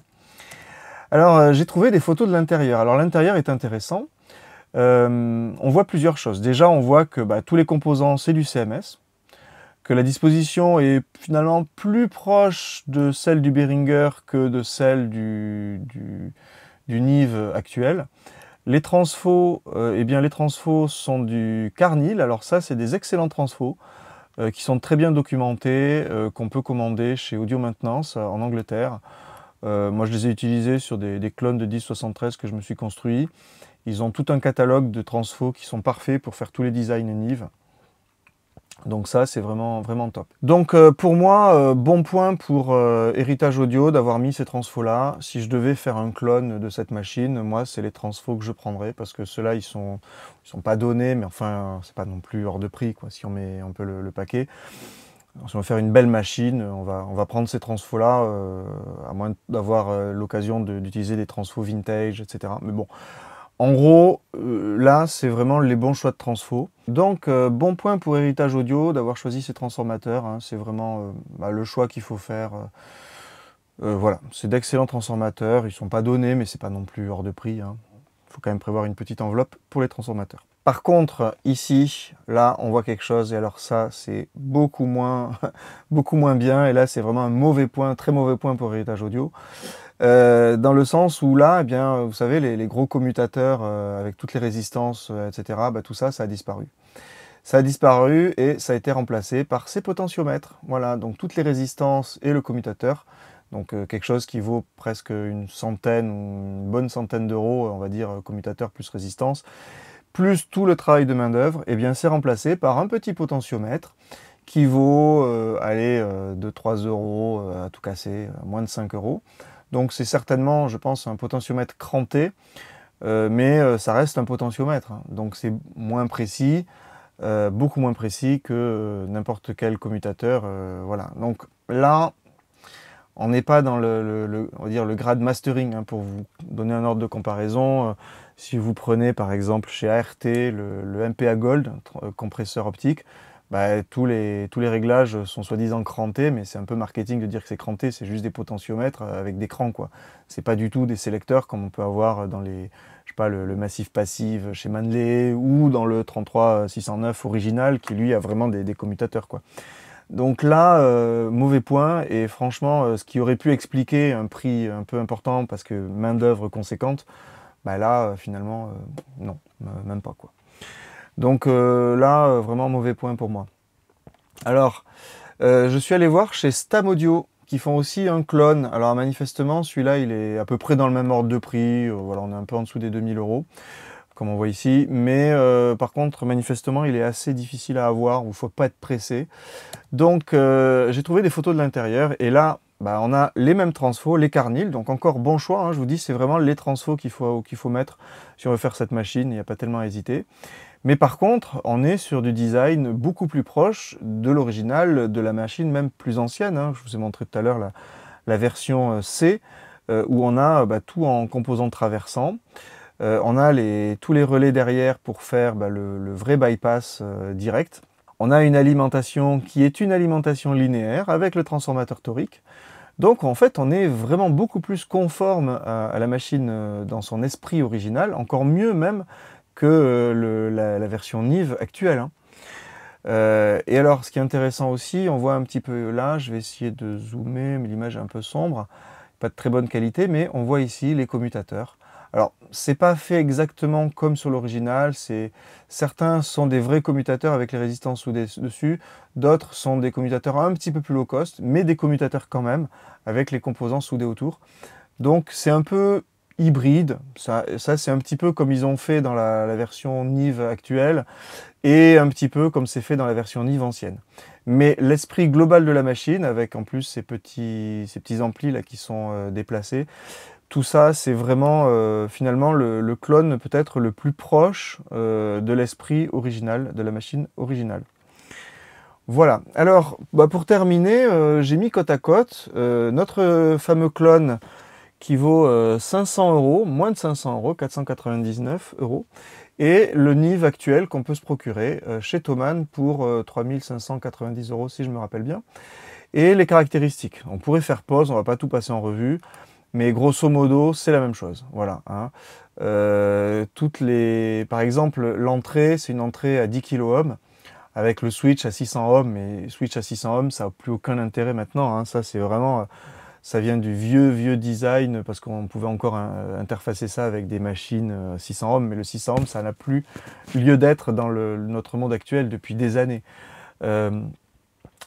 Alors, j'ai trouvé des photos de l'intérieur. Alors, l'intérieur est intéressant. On voit plusieurs choses. Déjà, on voit que tous les composants, c'est du CMS, que la disposition est finalement plus proche de celle du Behringer que de celle du Nive actuel. Les transfos, eh bien, les transfos sont du Carnil. Alors ça, c'est des excellents transfos qui sont très bien documentés, qu'on peut commander chez Audio Maintenance en Angleterre. Moi, je les ai utilisés sur des clones de 1073 que je me suis construit. Ils ont tout un catalogue de transfos qui sont parfaits pour faire tous les designs Nive. Donc ça, c'est vraiment, vraiment top. Donc pour moi, bon point pour Héritage Audio d'avoir mis ces transfos-là. Si je devais faire un clone de cette machine, moi, c'est les transfos que je prendrais parce que ceux-là, ils sont pas donnés, mais enfin, c'est pas non plus hors de prix, quoi, si on met un peu le paquet. Alors, si on veut faire une belle machine, on va prendre ces transfos-là, à moins d'avoir l'occasion d'utiliser des transfos vintage, etc. Mais bon, en gros, là, c'est vraiment les bons choix de transfos. Donc, bon point pour Héritage Audio d'avoir choisi ces transformateurs. Hein, c'est vraiment le choix qu'il faut faire. Voilà, c'est d'excellents transformateurs. Ils ne sont pas donnés, mais c'est pas non plus hors de prix. Hein. Faut quand même prévoir une petite enveloppe pour les transformateurs. Par contre, ici, là, on voit quelque chose, et alors ça, c'est beaucoup moins, beaucoup moins bien, et là, c'est vraiment un mauvais point, très mauvais point pour Héritage Audio, dans le sens où là, eh bien, vous savez, les gros commutateurs avec toutes les résistances, etc., tout ça, ça a disparu. Ça a disparu et ça a été remplacé par ces potentiomètres. Voilà, donc toutes les résistances et le commutateur. Donc quelque chose qui vaut presque une centaine ou une bonne centaine d'euros, on va dire commutateur plus résistance, plus tout le travail de main d'œuvre, eh bien c'est remplacé par un petit potentiomètre qui vaut allez, 2-3 euros à tout casser, moins de 5 euros. Donc c'est certainement, je pense, un potentiomètre cranté, mais ça reste un potentiomètre. Hein. Donc c'est moins précis, beaucoup moins précis que n'importe quel commutateur. Voilà. Donc là, on n'est pas dans on va dire le grade mastering. Hein, pour vous donner un ordre de comparaison, si vous prenez par exemple chez ART le MPA Gold, compresseur optique, tous les réglages sont soi-disant crantés, mais c'est un peu marketing de dire que c'est cranté, c'est juste des potentiomètres avec des crans, quoi. C'est pas du tout des sélecteurs comme on peut avoir dans les, je sais pas, le Massif Passive chez Manley ou dans le 33609 original qui lui a vraiment des commutateurs, quoi. Donc là, mauvais point, et franchement, ce qui aurait pu expliquer un prix un peu important parce que main d'œuvre conséquente, là, finalement, non, même pas, quoi. Donc là, vraiment mauvais point pour moi. Alors, je suis allé voir chez Stam Audio, qui font aussi un clone. Alors manifestement, celui-là, il est à peu près dans le même ordre de prix. Voilà, on est un peu en dessous des 2000 euros, comme on voit ici. Mais par contre, manifestement, il est assez difficile à avoir, il ne faut pas être pressé. Donc, j'ai trouvé des photos de l'intérieur, et là, on a les mêmes transfos, les Carnil, donc encore bon choix, hein, je vous dis, c'est vraiment les transfos qu'il faut mettre si on veut faire cette machine, il n'y a pas tellement à hésiter. Mais par contre, on est sur du design beaucoup plus proche de l'original, de la machine même plus ancienne. Hein. Je vous ai montré tout à l'heure la version C. où on a tout en composants traversants. On a tous les relais derrière pour faire le vrai bypass direct. On a une alimentation qui est une alimentation linéaire avec le transformateur torique. Donc en fait, on est vraiment beaucoup plus conforme à la machine dans son esprit original, encore mieux même que la version Nive actuelle, hein. Et alors, ce qui est intéressant aussi, on voit un petit peu là, je vais essayer de zoomer, mais l'image est un peu sombre, pas de très bonne qualité, mais on voit ici les commutateurs. Alors, c'est pas fait exactement comme sur l'original, certains sont des vrais commutateurs avec les résistances soudées dessus, d'autres sont des commutateurs un petit peu plus low cost, mais des commutateurs quand même, avec les composants soudés autour. Donc c'est un peu hybride, ça c'est un petit peu comme ils ont fait dans la version Nive actuelle, et un petit peu comme c'est fait dans la version Nive ancienne. Mais l'esprit global de la machine, avec en plus ces petits amplis là qui sont déplacés, tout ça, c'est vraiment finalement le clone peut-être le plus proche de l'esprit original, de la machine originale. Voilà, alors pour terminer, j'ai mis côte à côte notre fameux clone qui vaut 500 €, moins de 500 €, 499 €, et le Nive actuel qu'on peut se procurer chez Thomann pour 3590 € si je me rappelle bien. Et les caractéristiques, on pourrait faire pause, on ne va pas tout passer en revue, mais grosso modo, c'est la même chose. Voilà, hein. Par exemple, l'entrée, c'est une entrée à 10 kΩ avec le switch à 600 ohms. Mais switch à 600 ohms, ça n'a plus aucun intérêt maintenant, hein. Ça, c'est vraiment, ça vient du vieux design parce qu'on pouvait encore interfacer ça avec des machines 600 ohms. Mais le 600 ohms, ça n'a plus lieu d'être dans notre monde actuel depuis des années.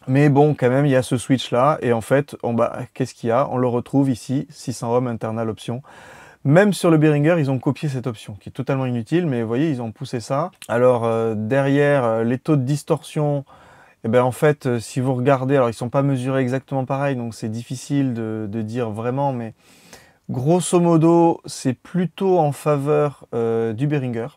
Mais bon, quand même, il y a ce switch-là, et en fait, qu'est-ce qu'il y a? On le retrouve ici, 600 ohms internal option. Même sur le Behringer, ils ont copié cette option, qui est totalement inutile, mais vous voyez, ils ont poussé ça. Alors, derrière, les taux de distorsion, eh ben, en fait, si vous regardez, alors ils ne sont pas mesurés exactement pareil, donc c'est difficile de dire vraiment, mais grosso modo, c'est plutôt en faveur du Behringer.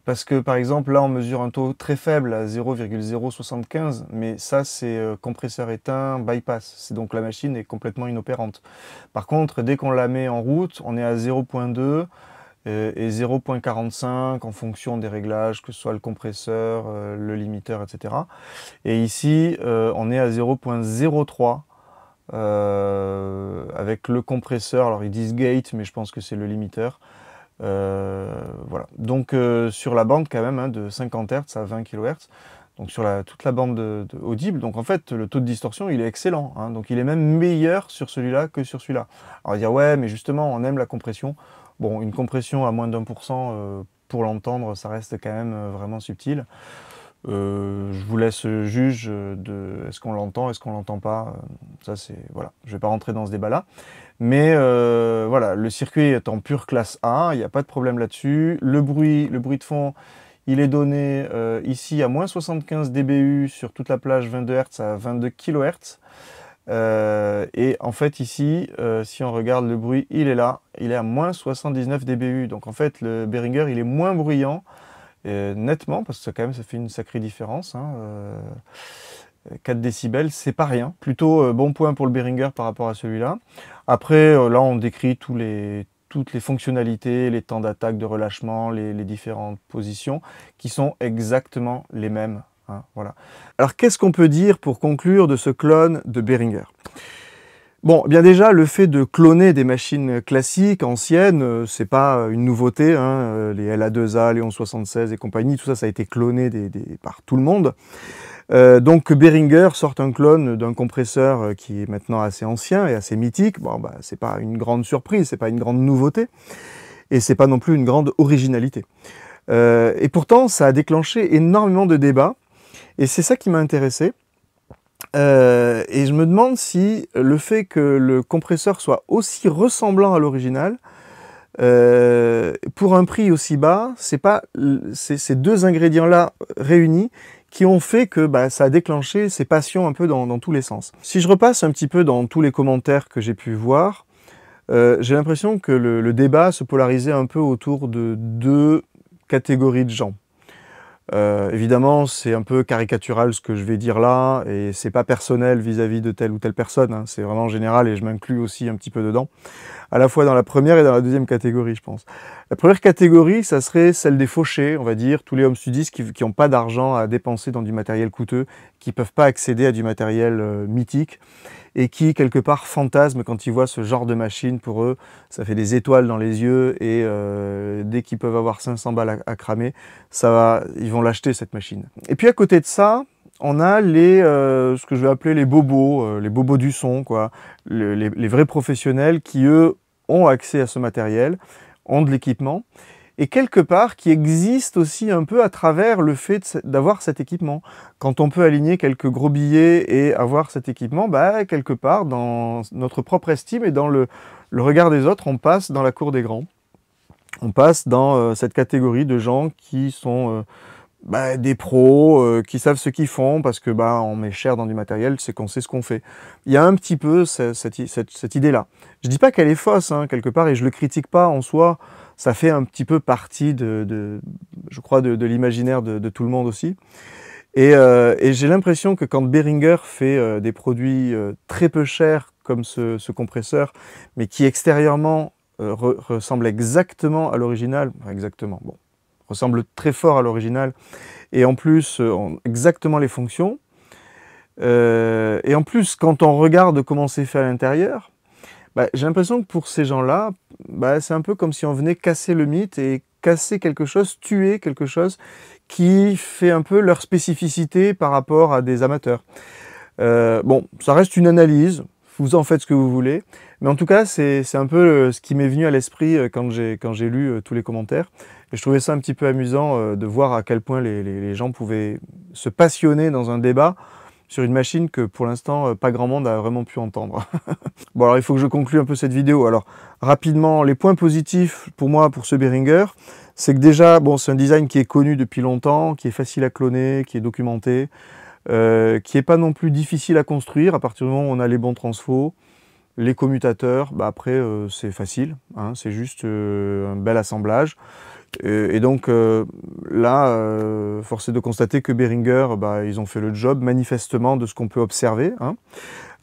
Parce que par exemple là on mesure un taux très faible à 0,075, mais ça c'est compresseur éteint, bypass, c'est donc la machine est complètement inopérante. Par contre dès qu'on la met en route, on est à 0,2 et 0,45 en fonction des réglages, que ce soit le compresseur, le limiteur, etc. Et ici on est à 0,03 avec le compresseur, alors ils disent gate mais je pense que c'est le limiteur. Voilà, donc sur la bande quand même hein, de 50 Hz à 20 kHz, donc sur toute la bande audible, donc en fait le taux de distorsion il est excellent, hein, donc il est même meilleur sur celui-là que sur celui-là. Alors on va dire ouais mais justement on aime la compression, bon une compression à moins d'1% pour l'entendre ça reste quand même vraiment subtil. Je vous laisse juge de est-ce qu'on l'entend, est-ce qu'on l'entend pas, ça c'est voilà, je vais pas rentrer dans ce débat là. Mais voilà, le circuit est en pure classe A, il n'y a pas de problème là-dessus. Le bruit de fond, il est donné ici à moins 75 dBU sur toute la plage 22 Hz à 22 kHz. Et en fait ici, si on regarde le bruit, il est là, il est à moins 79 dBU. Donc en fait, le Behringer, il est moins bruyant, nettement, parce que quand même, ça fait une sacrée différence, hein, 4 décibels, c'est pas rien. Plutôt bon point pour le Behringer par rapport à celui-là. Après, là, on décrit toutes les fonctionnalités, les temps d'attaque, de relâchement, les différentes positions, qui sont exactement les mêmes, hein, voilà. Alors, qu'est-ce qu'on peut dire pour conclure de ce clone de Behringer? Bon, bien déjà, le fait de cloner des machines classiques, anciennes, c'est pas une nouveauté, hein, les LA2A, les 1176 et compagnie, tout ça, ça a été cloné par tout le monde. Donc Behringer sort un clone d'un compresseur qui est maintenant assez ancien et assez mythique. Bon, c'est pas une grande surprise, c'est pas une grande nouveauté, et c'est pas non plus une grande originalité. Et pourtant, ça a déclenché énormément de débats, et c'est ça qui m'a intéressé. Et je me demande si le fait que le compresseur soit aussi ressemblant à l'original, pour un prix aussi bas, c'est pas ces deux ingrédients-là réunis qui ont fait que ça a déclenché ces passions un peu dans tous les sens. Si je repasse un petit peu dans tous les commentaires que j'ai pu voir, j'ai l'impression que le débat se polarisait un peu autour de deux catégories de gens. Évidemment, c'est un peu caricatural ce que je vais dire là, et c'est pas personnel vis-à-vis de telle ou telle personne, hein, c'est vraiment général et je m'inclus aussi un petit peu dedans, à la fois dans la première et dans la deuxième catégorie, je pense. La première catégorie, ça serait celle des fauchés, on va dire, tous les home studistes qui n'ont pas d'argent à dépenser dans du matériel coûteux, qui peuvent pas accéder à du matériel mythique, et qui, quelque part, fantasment quand ils voient ce genre de machine. Pour eux, ça fait des étoiles dans les yeux, et dès qu'ils peuvent avoir 500 balles à cramer, ils vont l'acheter, cette machine. Et puis à côté de ça, on a ce que je vais appeler les bobos du son, quoi. Les vrais professionnels qui, eux, ont accès à ce matériel, ont de l'équipement, et quelque part qui existe aussi un peu à travers le fait d'avoir cet équipement. Quand on peut aligner quelques gros billets et avoir cet équipement, bah, quelque part, dans notre propre estime et dans le regard des autres, on passe dans la cour des grands. On passe dans cette catégorie de gens qui sont des pros, qui savent ce qu'ils font, parce que on met cher dans du matériel, c'est qu'on sait ce qu'on fait. Il y a un petit peu cette idée-là. Je dis pas qu'elle est fausse, hein, quelque part, et je le critique pas en soi. Ça fait un petit peu partie je crois, de l'imaginaire de tout le monde aussi. Et j'ai l'impression que quand Behringer fait des produits très peu chers, comme ce compresseur, mais qui extérieurement ressemble exactement à l'original, enfin, exactement, bon, ressemble très fort à l'original, et en plus ont exactement les fonctions, et en plus quand on regarde comment c'est fait à l'intérieur, j'ai l'impression que pour ces gens-là, c'est un peu comme si on venait casser le mythe et casser quelque chose, tuer quelque chose qui fait un peu leur spécificité par rapport à des amateurs. Bon, ça reste une analyse, vous en faites ce que vous voulez, mais en tout cas, c'est un peu ce qui m'est venu à l'esprit quand j'ai lu tous les commentaires. Et je trouvais ça un petit peu amusant de voir à quel point les gens pouvaient se passionner dans un débat sur une machine que pour l'instant, pas grand monde a vraiment pu entendre. Bon, alors il faut que je conclue un peu cette vidéo. Alors, rapidement, les points positifs pour moi, pour ce Behringer, c'est que déjà, bon, c'est un design qui est connu depuis longtemps, qui est facile à cloner, qui est documenté, qui n'est pas non plus difficile à construire à partir du moment où on a les bons transfos, les commutateurs. Après, c'est facile, hein, c'est juste un bel assemblage. Et donc là, force est de constater que Behringer, ils ont fait le job manifestement de ce qu'on peut observer, hein.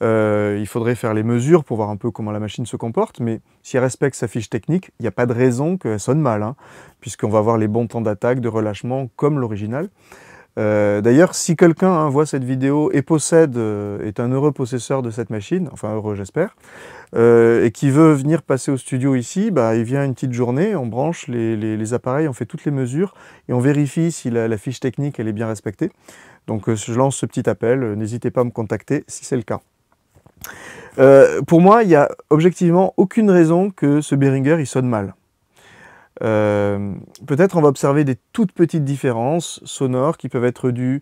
Il faudrait faire les mesures pour voir un peu comment la machine se comporte, mais si elle respecte sa fiche technique, il n'y a pas de raison qu'elle sonne mal, hein, puisqu'on va avoir les bons temps d'attaque, de relâchement, comme l'original. D'ailleurs, si quelqu'un voit cette vidéo et est un heureux possesseur de cette machine, enfin heureux j'espère, et qui veut venir passer au studio ici, il vient une petite journée, on branche les appareils, on fait toutes les mesures, et on vérifie si la fiche technique elle est bien respectée. Donc je lance ce petit appel, n'hésitez pas à me contacter si c'est le cas. Pour moi, il n'y a objectivement aucune raison que ce Behringer il sonne mal. Peut-être on va observer des toutes petites différences sonores qui peuvent être dues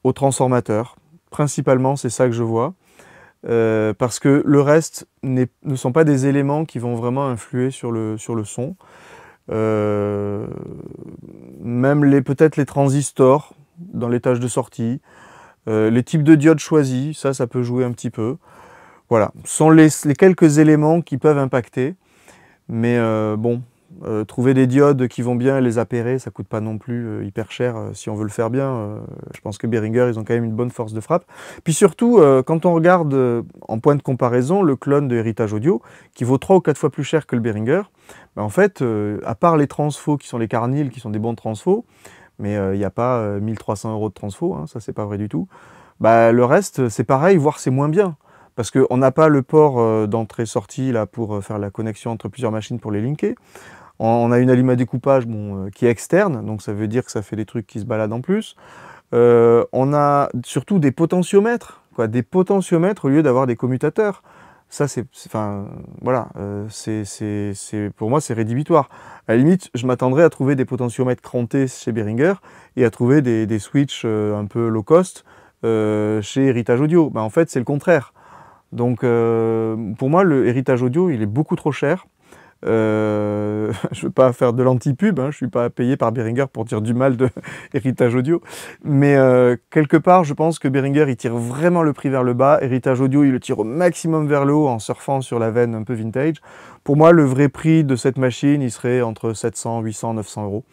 au transformateur. Principalement, c'est ça que je vois. Parce que le reste ne sont pas des éléments qui vont vraiment influer sur le son. Même peut-être les transistors dans l'étage de sortie, les types de diodes choisis, ça peut jouer un petit peu. Voilà, ce sont les quelques éléments qui peuvent impacter, mais bon, trouver des diodes qui vont bien et les appairer, ça coûte pas non plus hyper cher si on veut le faire bien. Je pense que Behringer, ils ont quand même une bonne force de frappe. Puis surtout, quand on regarde en point de comparaison le clone de Heritage Audio, qui vaut 3 ou 4 fois plus cher que le Behringer, en fait, à part les transfos qui sont les Carnil, qui sont des bons transfos, mais il n'y a pas 1300 € de transfo, hein, ça c'est pas vrai du tout. Le reste, c'est pareil, voire c'est moins bien. Parce qu'on n'a pas le port d'entrée-sortie là pour faire la connexion entre plusieurs machines pour les linker. On a une allumette à découpage qui est externe, donc ça veut dire que ça fait des trucs qui se baladent en plus. On a surtout des potentiomètres, des potentiomètres au lieu d'avoir des commutateurs. Ça, voilà, pour moi, c'est rédhibitoire. À la limite, je m'attendrais à trouver des potentiomètres crantés chez Behringer et à trouver des switches un peu low cost chez Heritage Audio. En fait, c'est le contraire. Donc, pour moi, le Heritage Audio, il est beaucoup trop cher. Je ne veux pas faire de l'anti-pub, hein, je ne suis pas payé par Behringer pour dire du mal de Heritage Audio, mais quelque part, je pense que Behringer, il tire vraiment le prix vers le bas, Heritage Audio, il le tire au maximum vers le haut en surfant sur la veine un peu vintage. Pour moi, le vrai prix de cette machine, il serait entre 700, 800, 900 €.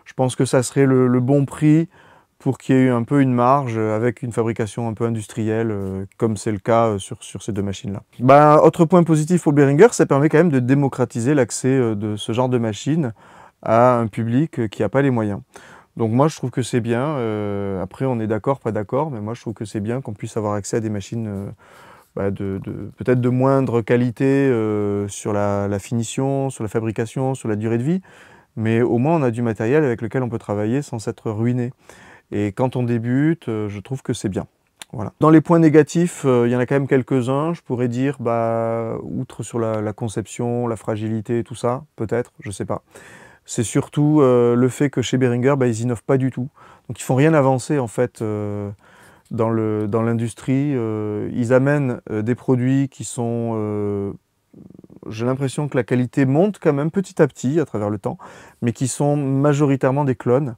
Je pense que ça serait le bon prix pour qu'il y ait eu un peu une marge avec une fabrication un peu industrielle, comme c'est le cas sur ces deux machines-là. Bah, autre point positif pour Behringer, ça permet quand même de démocratiser l'accès de ce genre de machine à un public qui n'a pas les moyens. Donc moi je trouve que c'est bien, après on est d'accord, pas d'accord, mais moi je trouve que c'est bien qu'on puisse avoir accès à des machines peut-être de moindre qualité sur la finition, sur la fabrication, sur la durée de vie, mais au moins on a du matériel avec lequel on peut travailler sans s'être ruiné. Et quand on débute, je trouve que c'est bien. Voilà. Dans les points négatifs, il y en a quand même quelques-uns. Je pourrais dire, outre sur la conception, la fragilité, tout ça, peut-être, je sais pas. C'est surtout le fait que chez Behringer, ils innovent pas du tout. Donc ils font rien avancer en fait dans l'industrie. Ils amènent des produits qui sont... j'ai l'impression que la qualité monte quand même petit à petit à travers le temps, mais qui sont majoritairement des clones.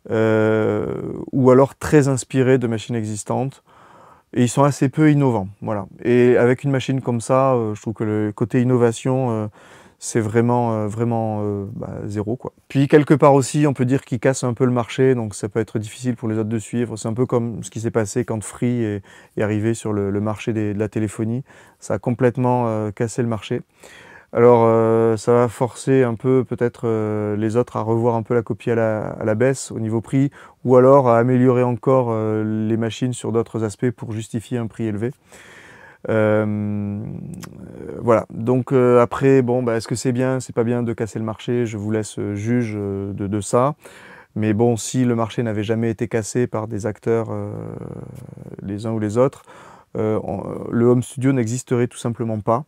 Ou alors très inspirés de machines existantes. Et ils sont assez peu innovants. Voilà. Et avec une machine comme ça, je trouve que le côté innovation, c'est vraiment zéro, quoi. Puis quelque part aussi, on peut dire qu'ils cassent un peu le marché, donc ça peut être difficile pour les autres de suivre. C'est un peu comme ce qui s'est passé quand Free est arrivé sur le marché de la téléphonie. Ça a complètement cassé le marché. Alors ça va forcer un peu peut-être les autres à revoir un peu la copie à la baisse au niveau prix, ou alors à améliorer encore les machines sur d'autres aspects pour justifier un prix élevé. Voilà, donc après, bon, est-ce que c'est bien, c'est pas bien de casser le marché? Je vous laisse juge de ça. Mais bon, si le marché n'avait jamais été cassé par des acteurs, les uns ou les autres, le home studio n'existerait tout simplement pas.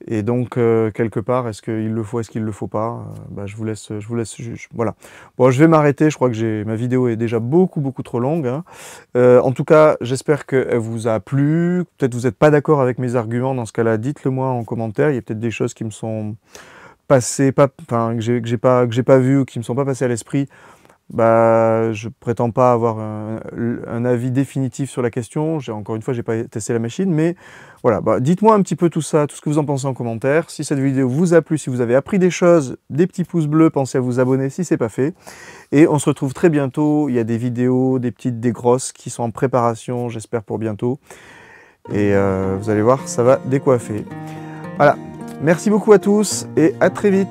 Et donc, quelque part, est-ce qu'il le faut, est-ce qu'il ne le faut pas? Je vous laisse juge. Voilà. Bon, je vais m'arrêter, je crois que ma vidéo est déjà beaucoup trop longue, hein. En tout cas, j'espère qu'elle vous a plu. Peut-être vous n'êtes pas d'accord avec mes arguments, dans ce cas-là, dites-le moi en commentaire. Il y a peut-être des choses qui me sont passées, que j'ai pas vues ou qui me sont pas passées à l'esprit. Je prétends pas avoir un avis définitif sur la question. Encore une fois, j'ai pas testé la machine, mais voilà. Dites-moi un petit peu tout ça, tout ce que vous en pensez en commentaire. Si cette vidéo vous a plu, si vous avez appris des choses, des petits pouces bleus, pensez à vous abonner si c'est pas fait. Et on se retrouve très bientôt. Il y a des vidéos, des petites, des grosses, qui sont en préparation, j'espère pour bientôt. Et vous allez voir, ça va décoiffer. Voilà. Merci beaucoup à tous et à très vite.